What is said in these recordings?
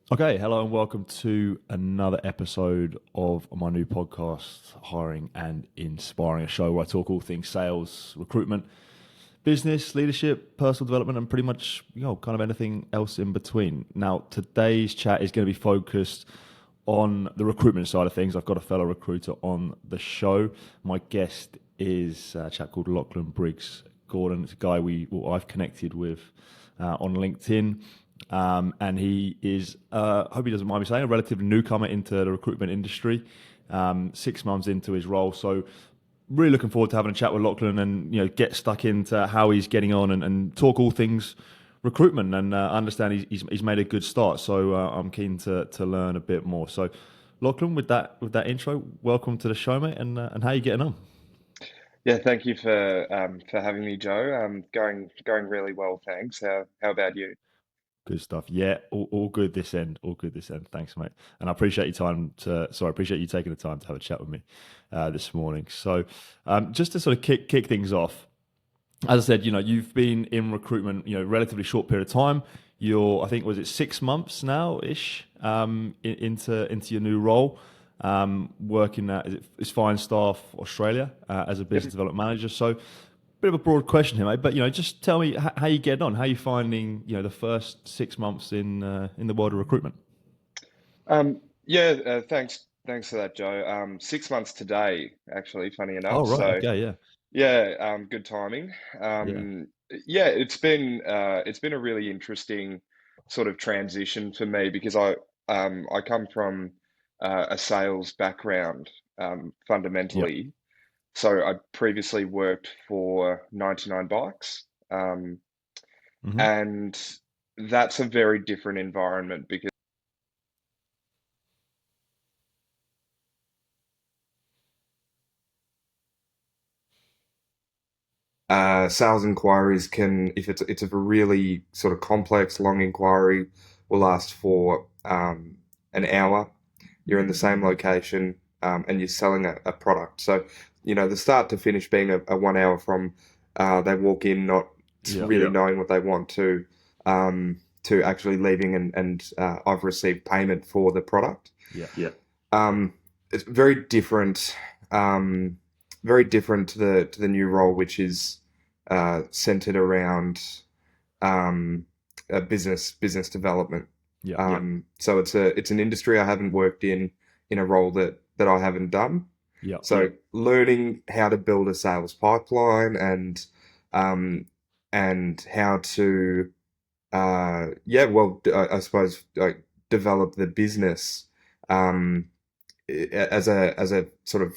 Okay, hello and welcome to another episode of my new podcast, Hiring and Inspiring, a show where I talk all things sales, recruitment, business, leadership, personal development, and pretty much, kind of anything else in between. Now, today's chat is going to be focused on the recruitment side of things. I've got a fellow recruiter on the show. My guest is a chap called Lachlan Briggs-Gordon. It's a guy I've connected with on LinkedIn. And he is, hope he doesn't mind me saying, a relative newcomer into the recruitment industry, 6 months into his role. So really looking forward to having a chat with Lachlan and get stuck into how he's getting on and talk all things recruitment. And I understand he's made a good start. So I'm keen to learn a bit more. So Lachlan, with that intro, welcome to the show, mate, and how you getting on? Yeah, thank you for having me, Joe. Going really well, thanks. How about you? Good stuff. Yeah, all good this end. All good this end. Thanks, mate. And I appreciate your time I appreciate you taking the time to have a chat with me this morning. So, just to sort of kick things off, as I said, you've been in recruitment, relatively short period of time. I think, was it 6 months now ish, into your new role, working it's Fine Staff Australia as a Yep. business development manager. So, bit of a broad question here, mate, but just tell me how you getting on. How you finding the first 6 months in the world of recruitment? Yeah, thanks for that, Joe. 6 months today, actually, funny Oh enough. right, So okay, yeah, yeah, good timing. yeah, Yeah, it's been a really interesting sort of transition for me because I come from a sales background, yeah. fundamentally. So I previously worked for 99 Bikes. Hmm. And that's a very different environment because sales inquiries can, if it's a really sort of complex, long inquiry, will last for an hour. You're in the same location, and you're selling a product. So, the start to finish being a 1 hour from they walk in not Yeah. really knowing what they want to actually leaving and I've received payment for the product. Yeah. Yeah. Um, it's very different to the new role, which is centered around business development. Yeah. So it's an industry I haven't worked in a role that I haven't done. Yeah. So learning how to build a sales pipeline um, and how to I suppose like develop the business um, as a sort of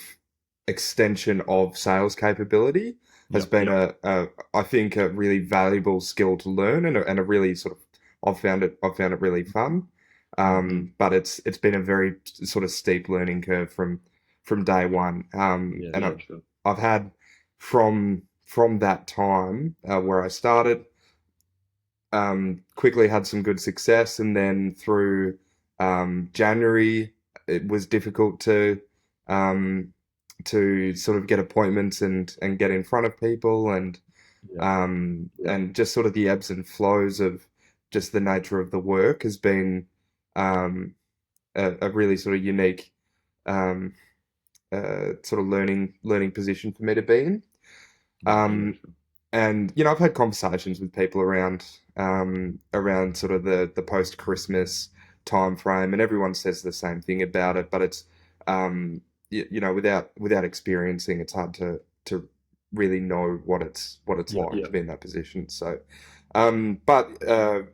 extension of sales capability has Yeah. been a I think a really valuable skill to learn and a really sort of I've found it really fun. But it's been a very sort of steep learning curve from day one. Yeah. And Sure. I've had from that time where I started quickly had some good success, and then through January, it was difficult um, to sort of get appointments and get in front of people, Yeah. and just sort of the ebbs and flows of just the nature of the work has been um, a really sort of unique um, sort of learning position for me to be in. Yeah. Um, and I've had conversations with people around sort of the post Christmas time frame, and everyone says the same thing about it. But it's without experiencing, it's hard to really know what it's Yeah. like to be in that position. So, but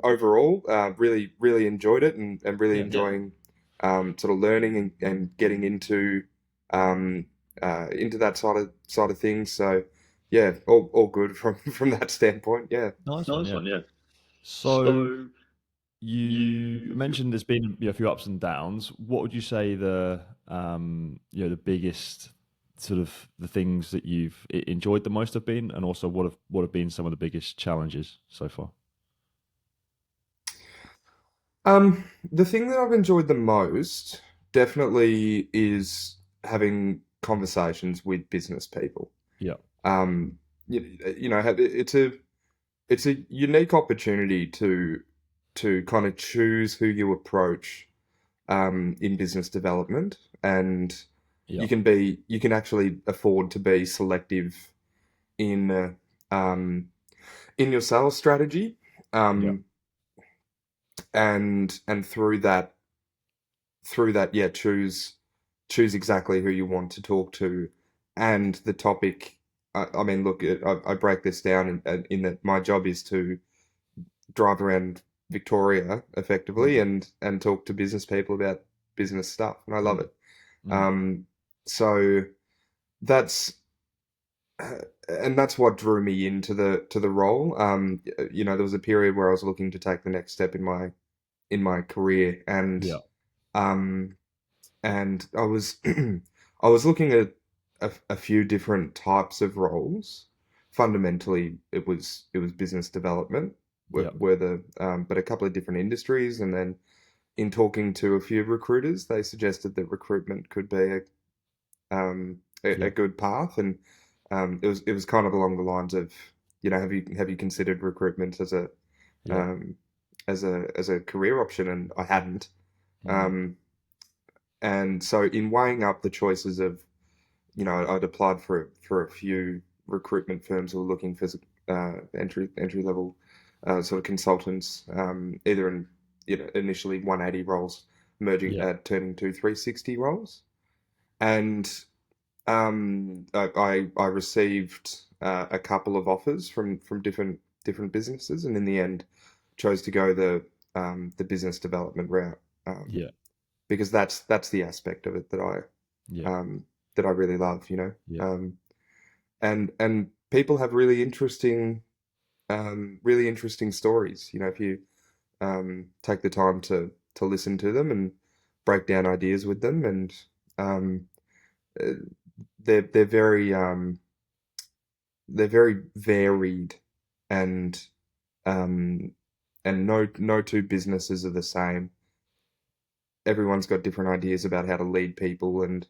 overall, really enjoyed it and really Yeah. enjoying sort of learning and getting um, into that side of things. So yeah, all good from from that standpoint. Yeah. Nice one. Nice Yeah. one, yeah. So So you you mentioned there's been a few ups and downs. What would you say the biggest sort of the things that you've enjoyed the most have been, and also what have been some of the biggest challenges so far? the thing that I've enjoyed the most definitely is having conversations with business people. Yeah. You know, it's a unique opportunity to to kind of choose who you approach in business development, and Yeah. you can actually afford to be selective in in your sales strategy, Yeah. um, and through that, yeah, choose exactly who you want to talk to, and the topic. I mean, look, I break this down in that my job is to drive around Victoria effectively Mm. and talk to business people about business stuff, and I love Mm. it. Mm. Um, so that's and that's what drew me into the role. You know, there was a period where I was looking to take the next step in my career, Yeah. um, and I was I was looking at a few different types of roles. Fundamentally, it was business development Yeah. were the but a couple of different industries, and then in talking to a few recruiters, they suggested that recruitment could be a Yeah. good path, and it was kind of along the lines of, you know, have you considered recruitment Yeah. um, as a career option, and I hadn't. Mm. Um, and so in weighing up the choices of, you know, I'd applied for a few recruitment firms who were looking for entry level sort of consultants, either in, you know, initially 180 roles, merging Yeah. turning to 360 roles, and I received a couple of offers from different businesses, and in the end, chose to go the business development route, Yeah. because that's the aspect of it Yeah. um, that I really love, you know. Yeah. And people have really interesting stories, you know, if you take the time to listen to them and break down ideas with them, and um, uh, they're they're very varied, and um, and no two businesses are the same. Everyone's got different ideas about how to lead people, and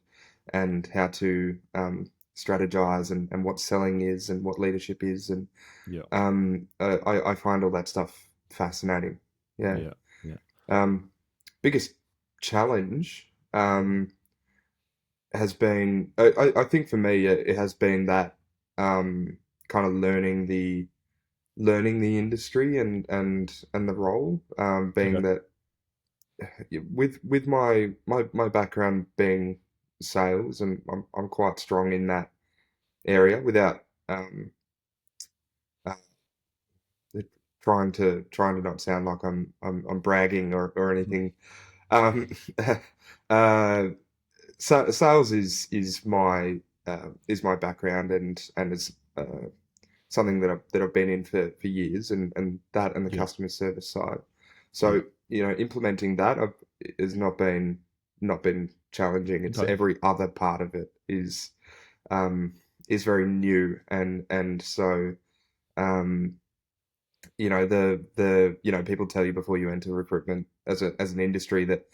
how to strategize, and what selling is and what leadership is, and Yeah. I find all that stuff fascinating. Yeah. Yeah. Yeah. Um, Biggest challenge has been, I think for me, it has been that kind of learning the industry and the role, being Okay. that with my background being sales, and I'm quite strong in that area without uh, trying to not sound like I'm bragging or Mm. anything. Um, uh, so sales is my background, and it's something that I've been in for years, and that and the Yeah. customer service side. Yeah. So, you know, implementing that has not been challenging. It's Okay. every other part of it um, is very new, and so um, you know, the you know, people tell you before you enter recruitment as an industry that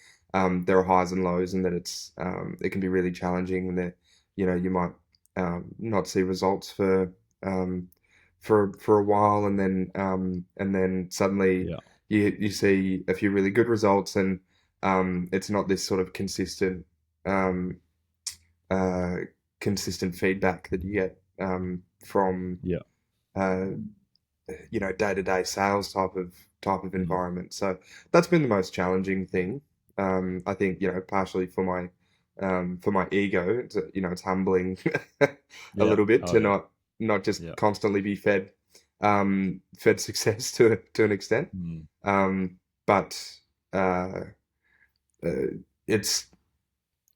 there are highs and lows, and that it can be really challenging, and that, you know, you might not see results um, for a while, and then suddenly Yeah. you see a few really good results, and it's not this sort of um, uh, consistent feedback that you get from Yeah. uh, you know, day to day sales type of Mm. environment. So that's been the most challenging thing. I think, you know, partially for my ego. It's, you know, it's humbling a Yeah. little bit Oh to yeah. not just Yeah. constantly be fed success to an extent. Mm. But uh, uh, it's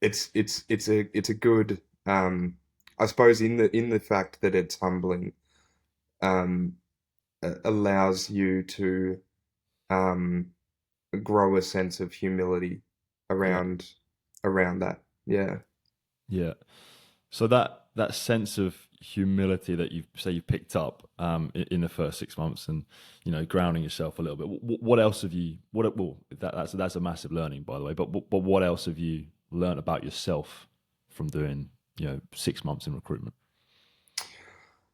it's a good, I suppose, in the fact that it's humbling, um, allows you to um, grow a sense of humility Yeah. around that. Yeah. Yeah. So that sense of humility that you've picked up in the first 6 months, and grounding yourself a little bit. What else have you? Well, that's a massive learning, by the way. But what else have you learned about yourself from doing 6 months in recruitment?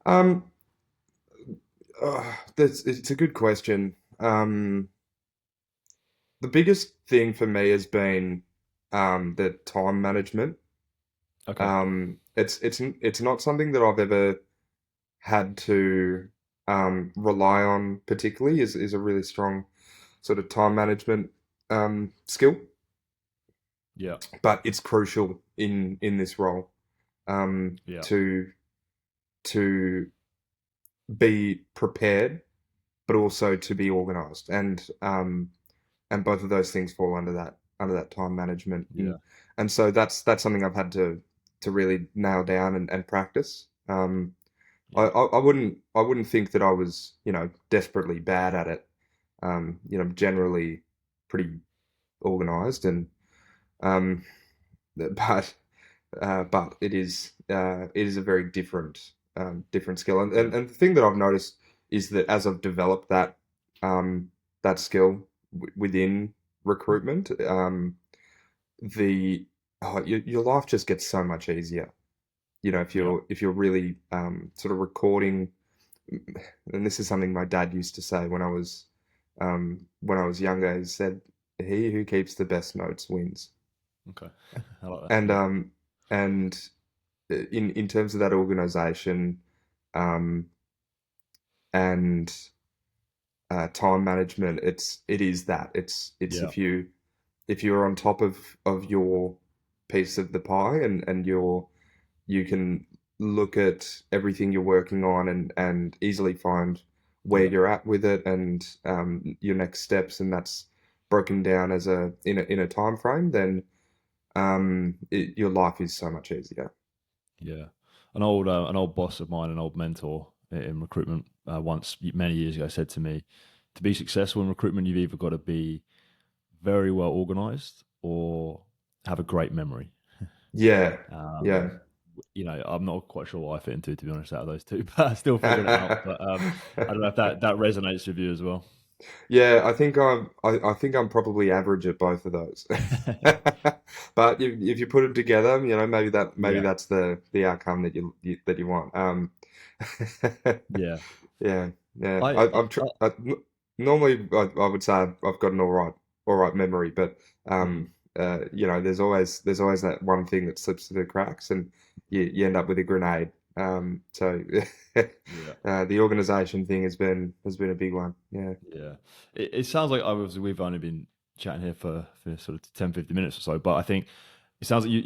Um, it's a good question. the biggest thing for me has been the time management. Okay. It's not something that I've ever had to rely on particularly. Is a really strong sort of time management skill, Yeah. but it's crucial in this role Yeah. to be prepared, but also to be organised, and both of those things fall under that time management, Yeah. and so that's something I've had to really nail down and practice. Yeah. I wouldn't think that I was, desperately bad at it. Generally pretty organised, and um, but it is a very different skill. Yeah. And the thing that I've noticed is that as I've developed that skill within recruitment, the your life just gets so much easier. Yeah. If you're really sort of recording, and this is something my dad used to say when I was younger. He said, "He who keeps the best notes wins." Okay. I like that. And Yeah. and in terms of that organization, um, and time management, it is that it's Yeah. if you're on top of your piece of the pie, and you can look at everything you're working on, and easily find where Yeah. you're at with it, and your next steps, and that's broken down as in a time frame, then your life is so much easier. Yeah. An old boss of mine, an old mentor in recruitment, once many years ago said to me, to be successful in recruitment, you've either got to be very well organized or have a great memory. Yeah, yeah. Um, I'm not quite sure what I fit into, to be honest, out of those two, but I'm still figuring it out. But I don't know if that resonates with you as well. Yeah, I think I'm probably average at both of those. But if you put them together, maybe Yeah, that's the outcome that you want. yeah. Yeah, yeah. I, Normally I would say I've got an all right memory, but mm, there's always that one thing that slips through the cracks, and you end up with a grenade. So yeah. the organization thing has been a big one. Yeah. Yeah, it sounds like we've only been chatting here for sort of 10, 15 minutes or so, but I think it sounds like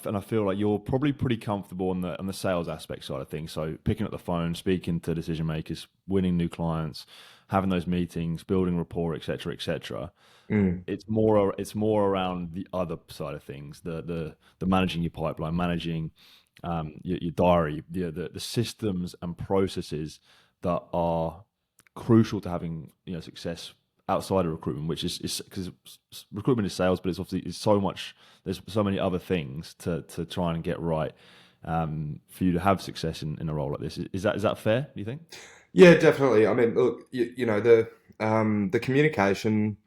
and I feel like you're probably pretty comfortable on the sales aspect side of things. So picking up the phone, speaking to decision makers, winning new clients, having those meetings, building rapport, etc., etc. Mm. It's more around the other side of things, the managing your pipeline, managing your diary, the systems and processes that are crucial to having success outside of recruitment, which is because recruitment is sales, but it's so much. There's so many other things to try and get right for you to have success in a role like this. Is that fair? Do you think? Yeah, definitely. I mean, look, the communication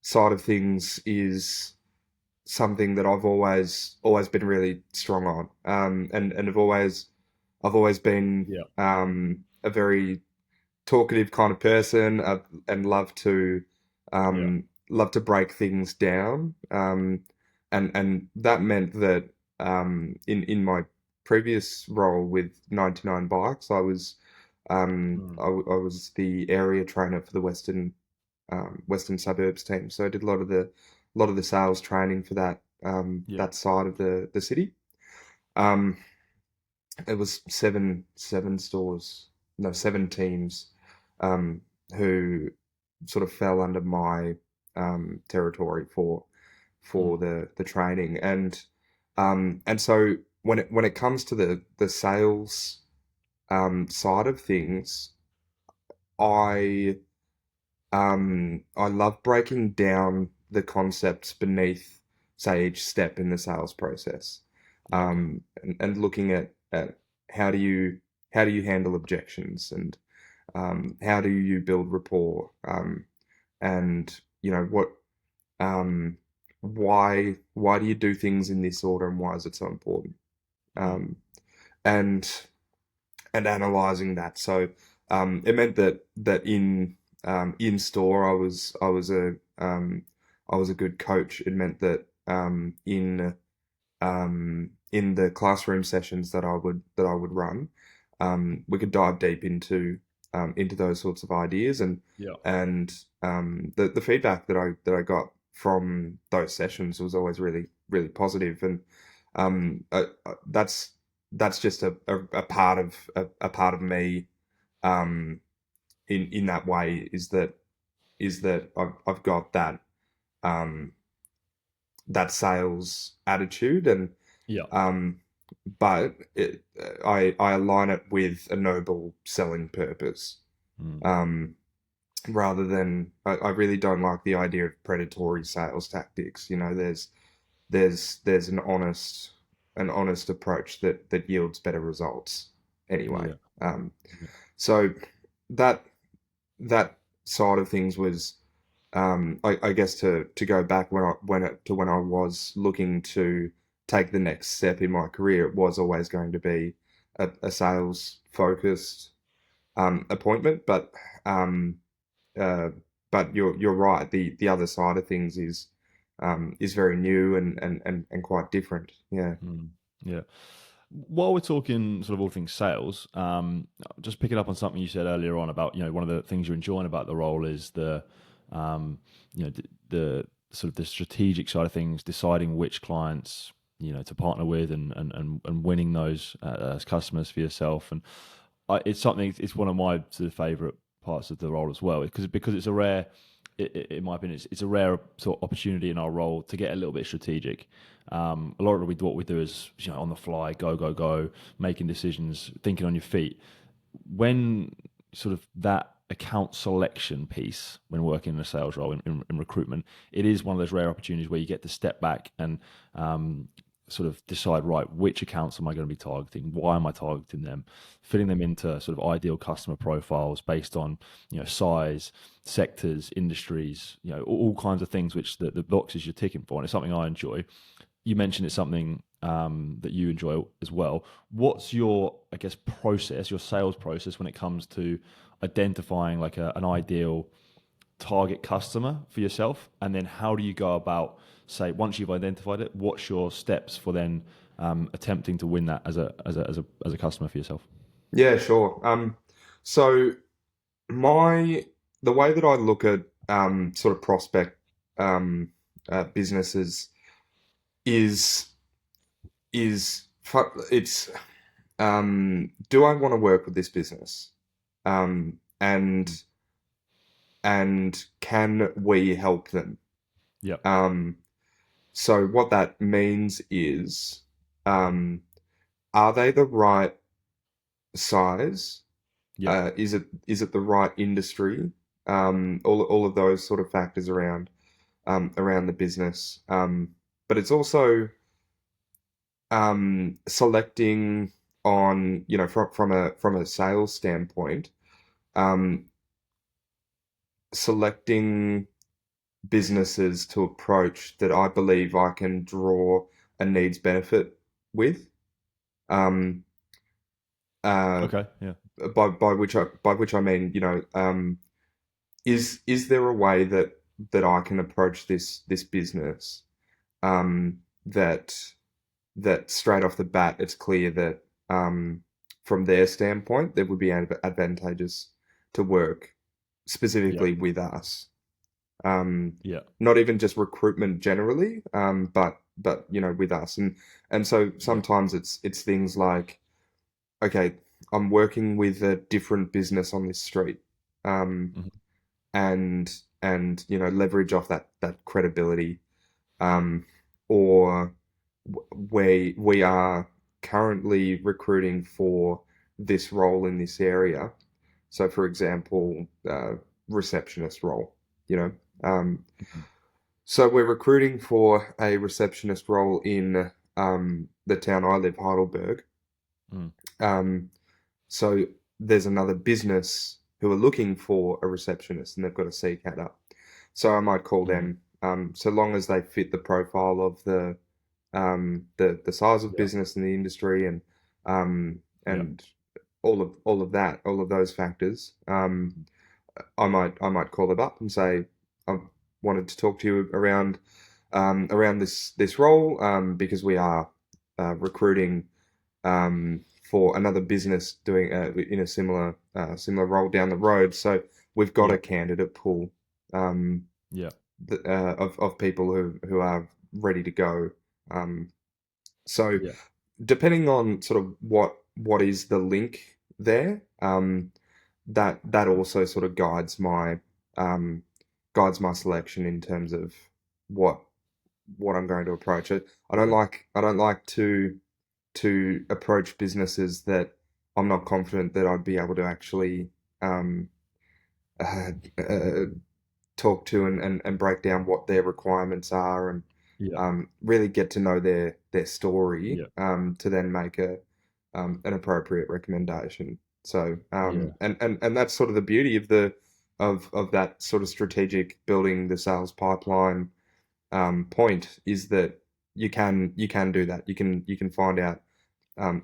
side of things is something that I've always been really strong on, and I've always been Yeah, a very talkative kind of person, and yeah, love to break things down, and that meant that in my previous role with 99 Bikes, mm, I was the area trainer for the Western Suburbs team, so I did a lot of the sales training for yeah, that side of the city. Um, it was seven stores, no, seven teams, um, who sort of fell under my territory for mm, the training, and so when it comes to the sales side of things, I I love breaking down the concepts beneath, say, each step in the sales process, okay, and looking at how how do you handle objections, and how do you build rapport, and what um, why do you do things in this order, and why is it so important, mm, um, and analyzing that. So it meant that in store I was a I was a good coach. It meant that in the classroom sessions that I would run, we could dive deep into those sorts of ideas, Yeah. and the feedback that I got from those sessions was always really positive, and that's just a part of a part of me, in that way, is that I've got um, that sales attitude, and Yeah. um, but I align it with a noble selling purpose. Mm. Um, Rather than, I really don't like the idea of predatory sales tactics. You know, there's an honest approach that yields better results anyway. Yeah. Um, Yeah. so that that side of things was, I guess, to go back when I was looking to take the next step in my career, it was always going to be a sales focused appointment, um, uh, but you're right. The other side of things is very new and quite different. Yeah. Mm. Yeah. While we're talking sort of all things sales, just picking up on something you said earlier on about, one of the things you're enjoying about the role is um, the sort of the strategic side of things, deciding which clients, to partner with and winning those as customers for yourself. And it's one of my sort of favorite parts of the role as well, because it's a rare, in my opinion, it's a rare sort of opportunity in our role to get a little bit strategic. A lot of what we do is, on the fly, go, making decisions, thinking on your feet. When sort of that account selection piece, when working in a sales role in recruitment, it is one of those rare opportunities where you get to step back and sort of decide, right, which accounts am I going to be targeting? Why am I targeting them? Fitting them into sort of ideal customer profiles based on, size, sectors, industries, all kinds of things which the boxes you're ticking for. And it's something I enjoy. You mentioned it's something that you enjoy as well. What's your, I guess, process, your sales process when it comes to identifying like an ideal target customer for yourself? And then how do you go about, say, once you've identified it, what's your steps for then attempting to win that as a customer for yourself? Yeah, sure. So my the way that I look at sort of prospect um, businesses is it's, do I want to work with this business? Um, and and can we help them? Yep. Um, so what that means is, um, are they the right size? Yep. Is it the right industry? All of those sort of factors around the business. But it's also selecting on, from a sales standpoint, um, selecting businesses to approach that I believe I can draw a needs benefit with. Um, uh, Okay. Yeah. by which I mean, is there a way that I can approach this business, that straight off the bat it's clear that, from their standpoint, that would be advantageous to work Yep. specifically with us. Um, Yeah. Not even just recruitment generally, but with us, and so Yeah. sometimes it's things like, okay, I'm working with a different business on this street, um, Hmm. and leverage off that credibility, um, or we are currently recruiting for this role in this area. So, for example, receptionist role, you know. Um, Hmm. so we're recruiting for a receptionist role in the town I live, Heidelberg. Mm. Um, so there's another business who are looking for a receptionist, and they've got a CCAT up. So I might call Mm. them, so long as they fit the profile of the size of Yeah. business and the industry, um, Yeah. and all of all of those factors. I might call them up and say, wanted to talk to you around this role because we are recruiting for another business doing in a similar role down the road. So we've got Yeah. a candidate pool um, Yeah. of people who are ready to go. So Yeah. depending on sort of what is the link there, that also sort of um, guides my selection in terms of what what I'm going to approach. I don't like to approach businesses that I'm not confident that I'd be able to actually um, uh, uh, talk to and break down what their requirements are and Yeah. really get to know their story Yeah. to then make a an appropriate recommendation. So Yeah. and that's sort of the beauty of the of that sort of strategic building the sales pipeline point is that you can do that. You can find out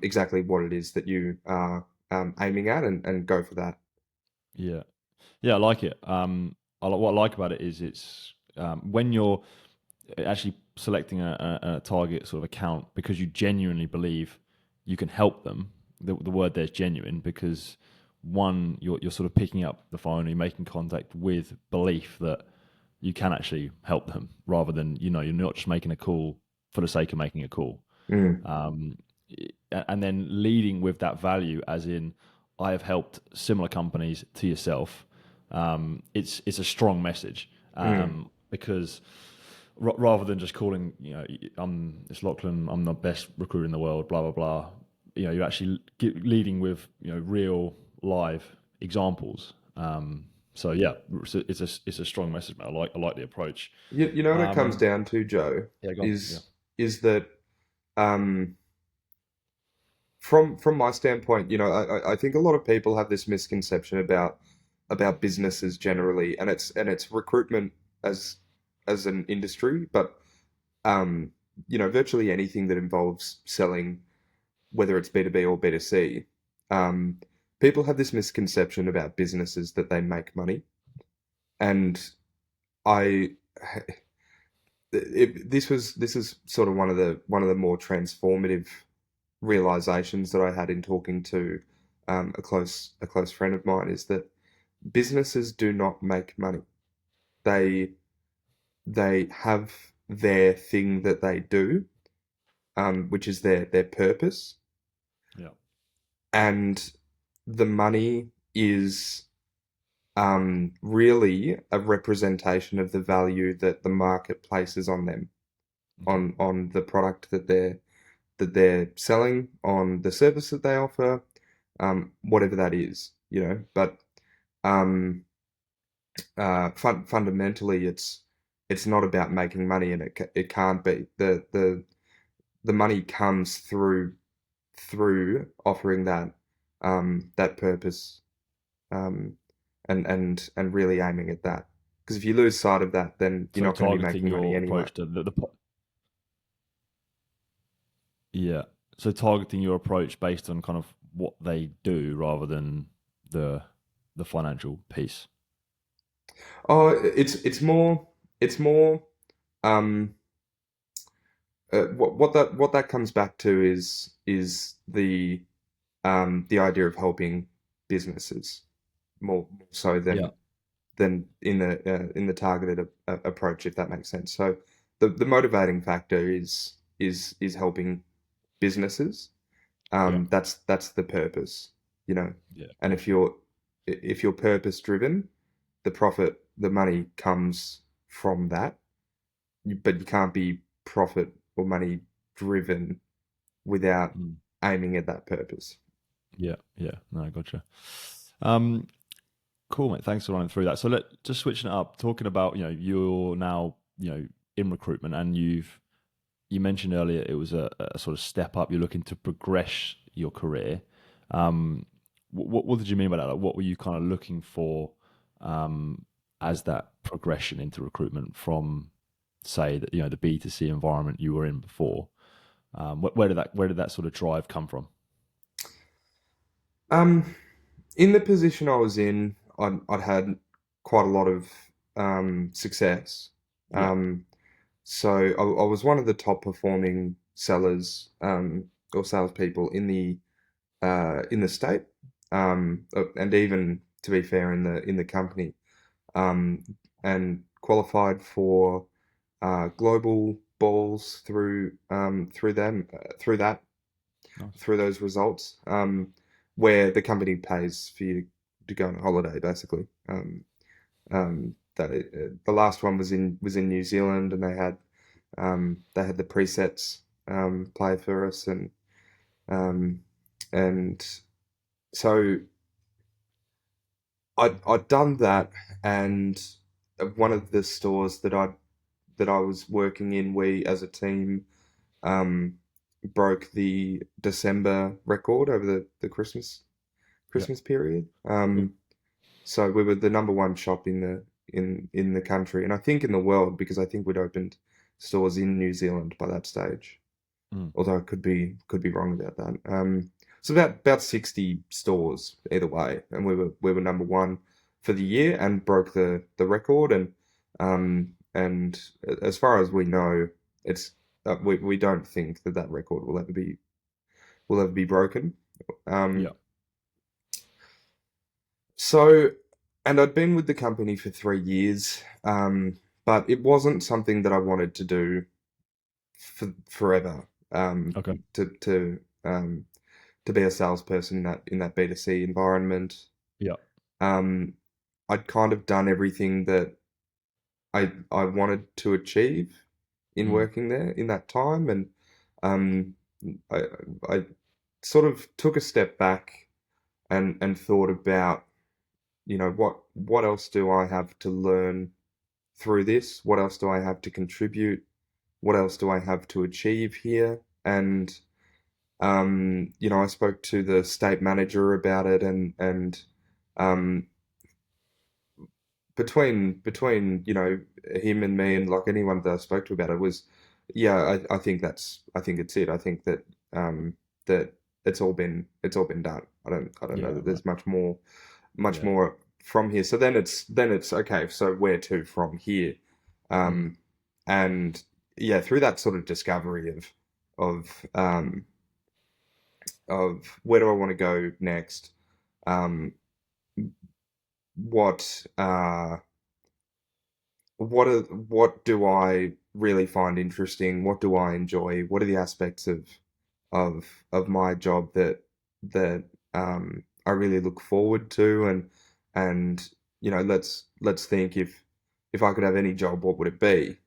exactly what it is that you are aiming at and go for that. Yeah. Yeah, I like it. What I like about it is it's when you're actually selecting a target sort of account because you genuinely believe you can help them. The word there is genuine because one, you're sort of picking up the phone, you're making contact with belief that you can actually help them, rather than you're not just making a call for the sake of making a call. Mm, Um, and then leading with that value, as in, I have helped similar companies to yourself. It's a strong message mm. because rather than just calling, it's Lachlan, I'm the best recruiter in the world, blah blah blah. You're actually leading with real live examples. So yeah, it's a strong message, man. I like the approach. You know what it comes Um, down to, Joe, yeah, go on. Yeah, is that um, from my standpoint, I think a lot of people have this misconception about businesses generally, and it's recruitment as as an industry, but um, virtually anything that involves selling, whether it's B2B or B2C, um, people have this misconception about businesses that they make money, and I this is sort of one of the more transformative realizations that I had in talking to a close friend of mine is that businesses do not make money. They they have their thing that they do, which is their purpose, yeah, and the money is really a representation of the value that the market places on them, okay, on the product that they're selling, on the service that they offer, whatever that is, But um, fundamentally, it's not about making money, and it can't be. The money comes through offering that purpose, um, and really aiming at that. Because if you lose sight of that, then you're so not going to be targeting making money your anyway. approach to yeah. So targeting your approach based on kind of what they do rather than the the financial piece. Oh, it's more um, what that comes back to is the idea of helping businesses more so Yeah. than in the targeted approach, if that makes sense. So the motivating factor is helping businesses. Yeah. That's the purpose, you know. Yeah. And Gotcha. if you're purpose driven, the money comes from that. But you can't be profit or money driven without Mm. aiming at that purpose. Yeah. Yeah. No, gotcha. Um, cool, mate. Thanks for running through that. So just switching it up, talking about, you're now, in recruitment, and you mentioned earlier it was a sort of step up. You're looking to progress your career. Um, what did you mean by that? Like, what were you kind of looking for um, as that progression into recruitment from, say, that the B2C environment you were in before? Where did that sort of drive come from? Um, in the position I was in, I'd had quite a lot of success. Yeah. So I was one of the top performing sellers or salespeople in the state, and even to be fair, in the company, um, and qualified for global balls through them through that Nice. through those results, where the company pays for you to go on a holiday, basically. The last one was in New Zealand, and they had the presets play for us, um, and so I'd done that, and one of the stores that I was working in, we as a team um, broke the December record over the Yeah. Christmas period. Cool. So we were the number one shop in the country, and I think in the world, because I think we'd opened stores in New Zealand by that stage. Mm. Although I could be wrong about that. So about 60 stores either way, and we were number one for the year and broke the record. And as far as we know, it's we don't think that record will ever be broken. Yeah. Um, so, and I'd been with the company for 3 years, but it wasn't something that I wanted to do for forever. Okay. Um, to be a salesperson in that B2C environment. Yeah. Um, I'd kind of done everything that I wanted to achieve in Mm. working there in that time, and um, I I sort of took a step back and thought about, what else do I have to learn through this? What else do I have to contribute? What else do I have to achieve here? And I spoke to the state manager about it, and um, between him and me, and like anyone that I spoke to about it, was, yeah, I think it's it. I think that that it's all been done. I don't know Yeah. that Right. there's much Yeah. more from here. So then it's okay. So where to from here? Mm. Um, and yeah, through that sort of discovery of um, of where do I want to go next? Um, what what do I really find interesting? What do I enjoy? What are the aspects of my job that I really look forward to? And let's think, if I could have any job, what would it be?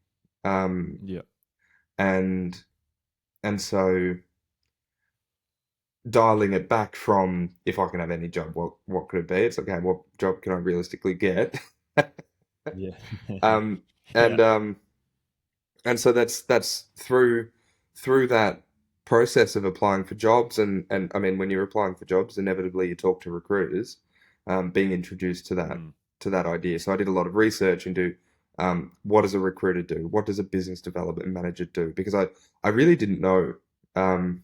Um, Yeah. and and so dialing it back from, if I can have any job, what could it be? It's okay, what job can I realistically get? Yeah. um, Yeah. and um, and so that's through that process of applying for jobs, and I mean, when you're applying for jobs, inevitably you talk to recruiters, being introduced Mm. to that idea. So I did a lot of research into what does a recruiter do? What does a business development manager do? Because I really didn't know. Um,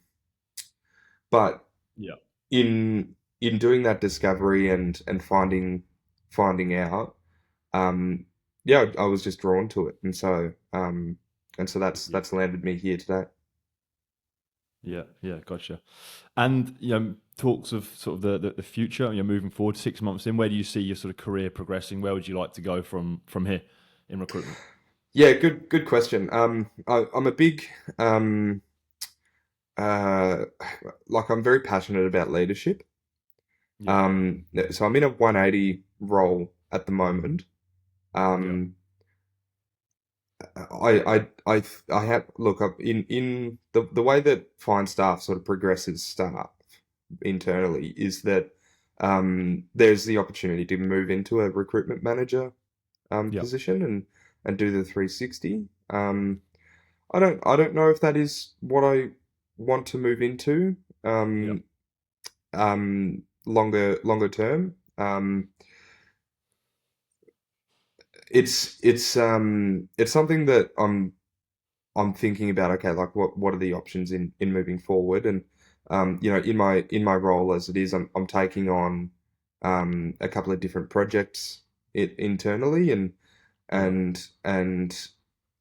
but Yeah. in doing that discovery and finding out, um, yeah, I was just drawn to it, and so Yeah. that's landed me here today. Yeah. Yeah. Gotcha. And talks of sort of the future. You're moving forward 6 months in. Where do you see your sort of career progressing? Where would you like to go from here in recruitment? Yeah, good question. I'm a big um, uh, like, I'm very passionate about leadership. Yeah. So I'm in a 180 role at the moment. Yeah. Um, I have look up in the way that Fine Staff sort of progresses staff internally is that there's the opportunity to move into a recruitment manager Yeah. position and do the 360. I don't know if that is what I want to move into Yeah. longer term. It's something that I'm thinking about. Okay, like, what are the options in moving forward? And in my role as it is, I'm taking on a couple of different projects internally, Yeah. and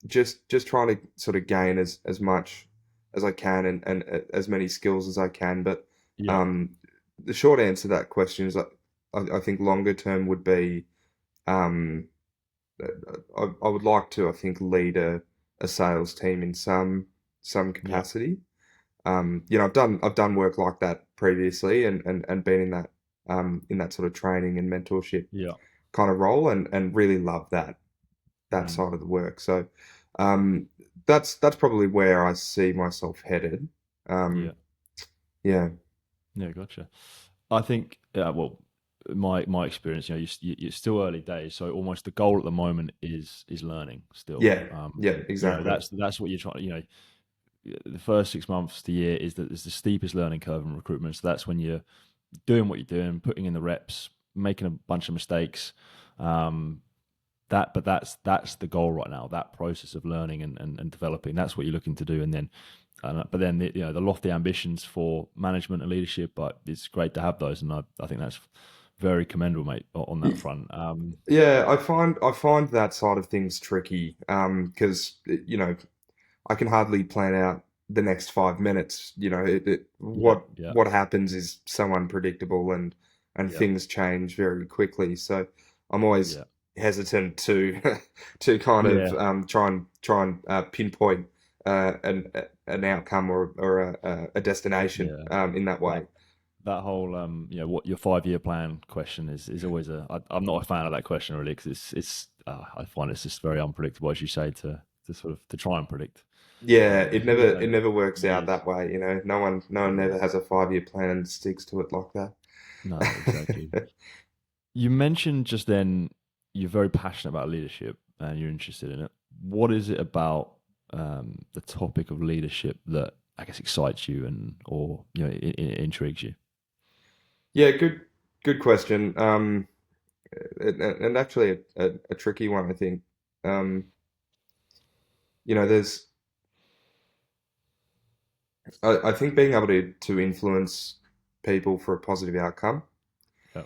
just trying to sort of gain as much as I can and as many skills as I can. But Yeah. um, the short answer to that question is that I think longer term would be um, I would like to, I think, lead a sales team in some Yeah. capacity. I've done work like that previously and been in that sort of training and mentorship Yeah. kind of role and really love that Mm. side of the work. So um, that's probably where I see myself headed. Yeah. Um, yeah, Yeah. Gotcha. I think, well, my experience, it's still early days, so almost the goal at the moment is learning still. yeah, yeah, exactly. That's what you're trying. The first 6 months to year is the steepest learning curve in recruitment. So that's when you're doing what you're doing, putting in the reps, making a bunch of mistakes. Um, but that's the goal right now. That process of learning and developing. That's what you're looking to do, and then. But then the lofty ambitions for management and leadership, but it's great to have those, and I think that's very commendable, mate, on that front. Yeah, I find that side of things tricky because I can hardly plan out the next 5 minutes. Yeah, What yeah, what happens is so unpredictable and yeah, things change very quickly. So I'm always yeah, hesitant to to kind of yeah, try and pinpoint an outcome or a destination yeah. in that That way. that whole what your 5 year plan question is always I'm not a fan of that question really, because it's I find it's just very unpredictable, as you say, to sort of to try and predict. Yeah, it never You it know, never works out years. that way. No one Yeah. never has a 5-year plan and sticks to it like No, exactly. that. You mentioned just then you're very passionate about leadership and you're interested in it. What is it about the topic of leadership that I guess excites you and or it intrigues you? Yeah, good question. And actually a tricky one, I think. Um, there's I think being able to influence people for a positive outcome Yeah,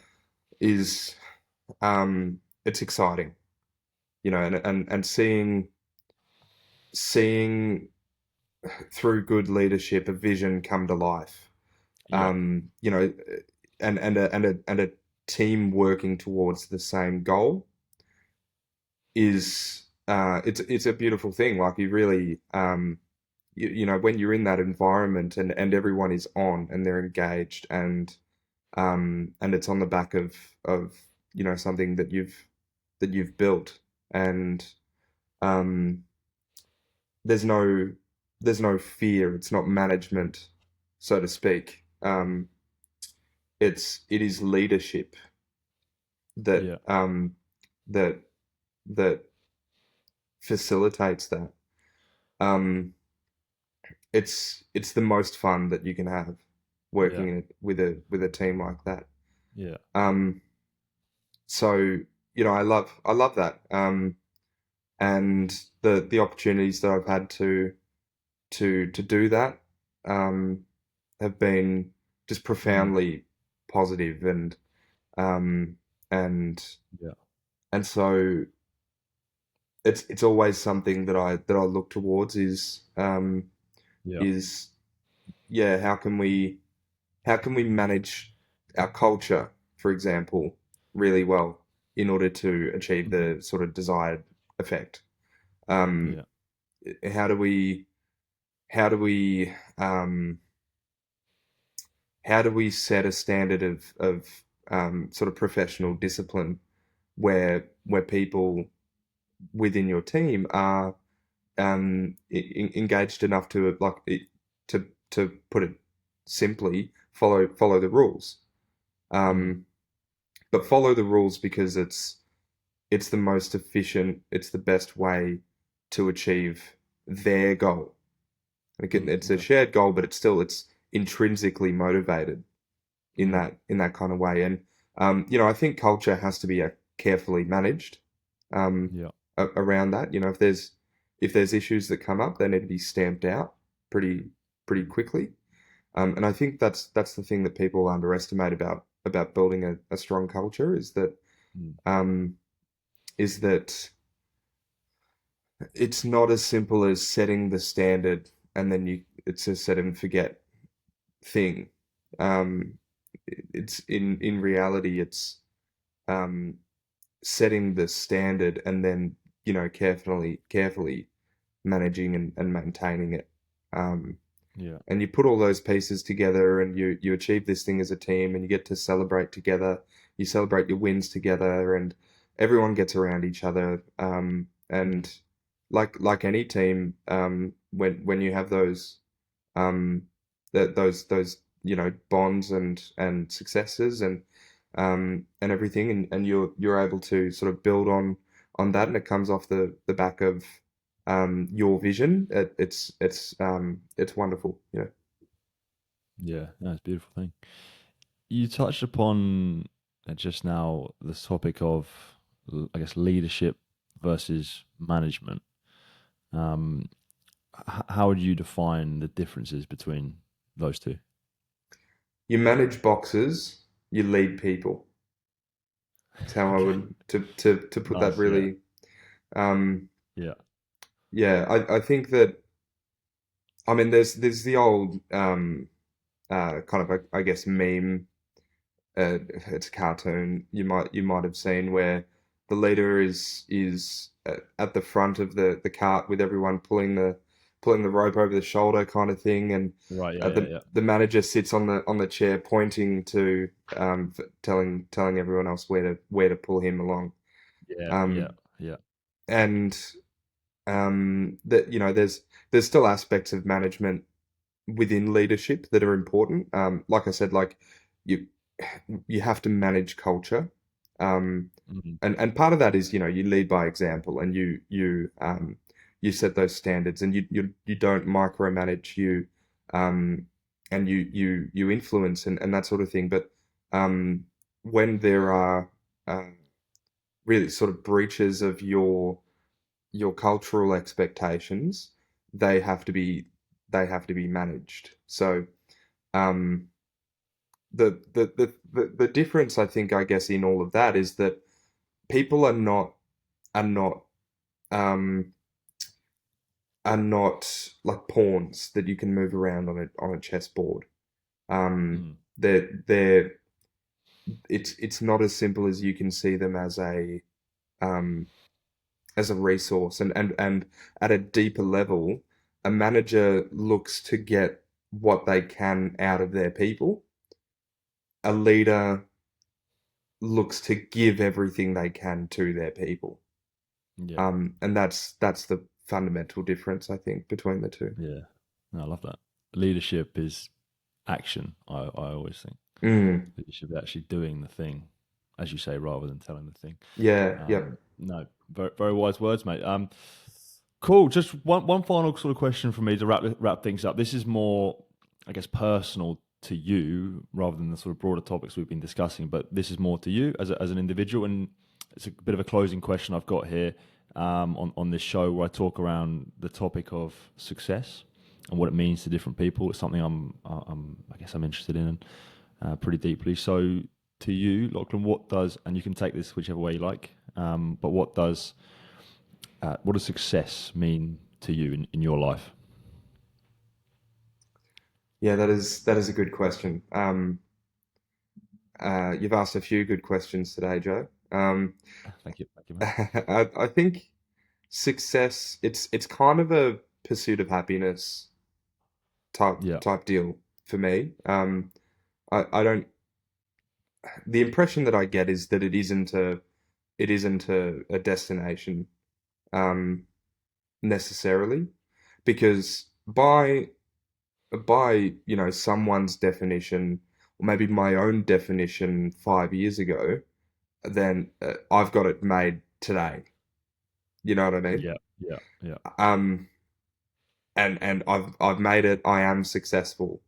is it's exciting, and seeing through good leadership a vision come to life. yeah, You know, and a team working towards the same goal is it's a beautiful thing. Like you really when you're in that environment and everyone is on and they're engaged and it's on the back of something that you've built and um there's no there's no fear. It's not management, so to speak. It is leadership that yeah, that that facilitates that. Um, it's the most fun that you can have yeah, working with a team like that. yeah, Um, so I love that. And the opportunities that I've had to do that um, have been just mm, profoundly positive um, and yeah, and so it's always something that I look towards yeah, is yeah, how can we manage our culture, for example, really well in order to achieve mhm, the sort of desired effect. Um, yeah, how do we how do we um, how do we set a standard of sort of professional discipline where people within your team are engaged enough to to put it simply follow the rules, mm, um, but follow the rules because it's the most efficient, it's the best way to achieve their goal. And again, mm, it's a okay, shared goal, but it's intrinsically motivated in mm, that kind of way. And I think culture has to be carefully managed um, yeah, around that. If there's issues that come up, they need to be stamped out pretty pretty quickly. And I think that's the thing that people underestimate about building a strong culture um, is that it's not as simple as setting the standard and then it's a set and forget thing. Um, it's in reality, it's um, setting the standard and then carefully managing and maintaining it. Um, Yeah. and you put all those pieces together and you achieve this thing as a team and you get to celebrate together. You celebrate your wins together and everyone gets around each other. Mm. And like any team, when you have those um, those bonds and successes and everything, and you're able to sort of build on that, and it comes off the back of your vision. It's wonderful, you know. Yeah, that's a beautiful thing. You touched upon just now this topic of, I guess, leadership versus management. Um, how would you define the differences between those two? You manage boxes, you lead people. That's how I Okay, would to put that nice. Yeah, really. Um, yeah, yeah, I think that I mean there's the old kind of I guess meme. It's a cartoon you might have seen where the leader is at the front of the cart with everyone pulling the rope over the shoulder kind of thing, and right. Yeah, yeah, the yeah, the manager sits on the chair pointing to telling everyone else where to pull him along. yeah, yeah, Um, yeah, and that there's still aspects of management within leadership that are important. Like I said, like you you have to manage culture. Um, mhm, and part of that is, you lead by example and you set those standards and you don't micromanage um, and you influence and that sort of thing. But when there are really sort of breaches of your cultural expectations, they have to be they have to be managed. So um, the difference, I think, I guess, in all of that is that people are not um, are not like pawns that you can move around on a chessboard. mm, They're it's not as simple as you can see them um, as a resource, and at a deeper level, a manager looks to get what they can out of their people. A leader looks to give everything they can to their people. yeah, And that's the fundamental difference, I think, between the two. yeah. No, I love that. Leadership is action. I always think Mm, leadership is actually doing the thing, as you say, rather than telling the thing. yeah, yep. No, very, very wise words, mate. Cool. Just one final sort of question from me to wrap things up. This is more, I guess, personal to you rather than the sort of broader topics we've been discussing. But this is more to you as an individual, and it's a bit of a closing question I've got here on this show where I talk around the topic of success and what it means to different people. It's something I guess I'm interested in pretty deeply. So to you, Lachlan, what does, and you can take this whichever way you like, but what does success mean to you in your life? Yeah, that is a good question. You've asked a few good questions today, Joe. Thank you, mate. I think success, it's kind of a pursuit of happiness type Yeah, type deal for me. I don't. The impression that I get is that it isn't a destination um, necessarily, because by someone's definition, or maybe my own definition 5 years ago, then I've got it made today. You know what I mean? yeah, yeah, yeah. Um, and I've made it. I am successful.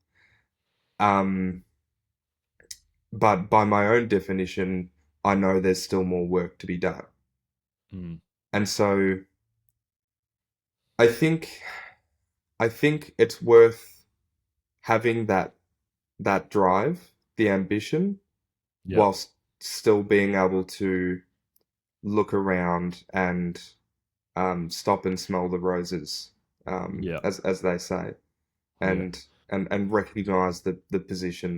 Um, but by my own definition, I know there's still more work to be done. Mm, And so I think I think it's worth having that drive, the ambition, yeah, whilst still being able to look around and stop and smell the roses, Yeah. as they say, Yeah. and recognize the position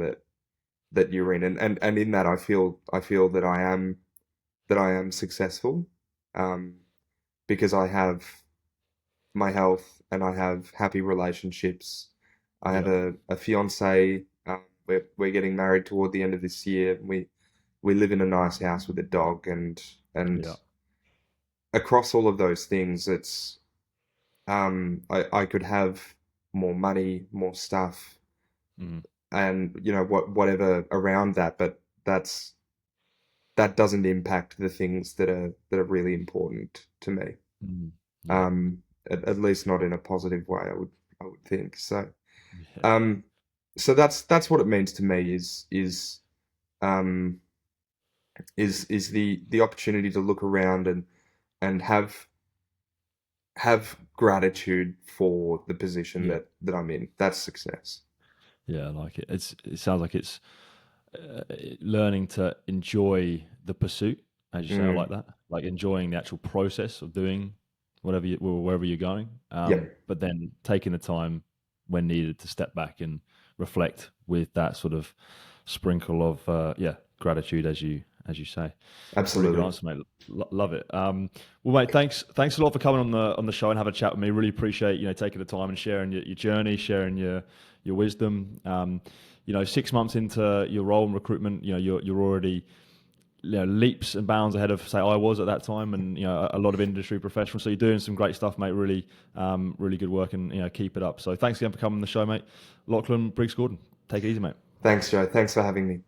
that you're in, and in that I feel that I am successful, um, because I have my health and I have happy relationships. I have Yeah. a fiance. We're getting married toward the end of this year. We live in a nice house with a dog, and Yeah. across all of those things, it's I could have more money, more stuff, Mm. and whatever around that, but that doesn't impact the things that are really important to me. Mm. Yeah. Um, at least not in a positive way, I would think. So, Yeah. um, so that's what it means to me um is the opportunity to look around and have gratitude for the position Yeah. that I'm in. That's success. Yeah. I like it. It sounds like it's uh, learning to enjoy the pursuit, as you say. I Mm, like that. Like enjoying the actual process of doing wherever you're going. yeah, But then taking the time when needed to step back and reflect with that sort of sprinkle of gratitude, as you say. Really good absolutely. answer, mate. Love it. Well, mate, thanks a lot for coming on the show and have a chat with me. Really appreciate taking the time and sharing your journey, sharing your wisdom. 6 months into your role in recruitment, you're already leaps and bounds ahead of say I was at that time, and a lot of industry professionals. So you're doing some great stuff, mate. Really, really good work, and keep it up. So thanks again for coming on the show, mate. Lachlan Briggs-Gordon. Take it easy, mate. Thanks, Joe. Thanks for having me.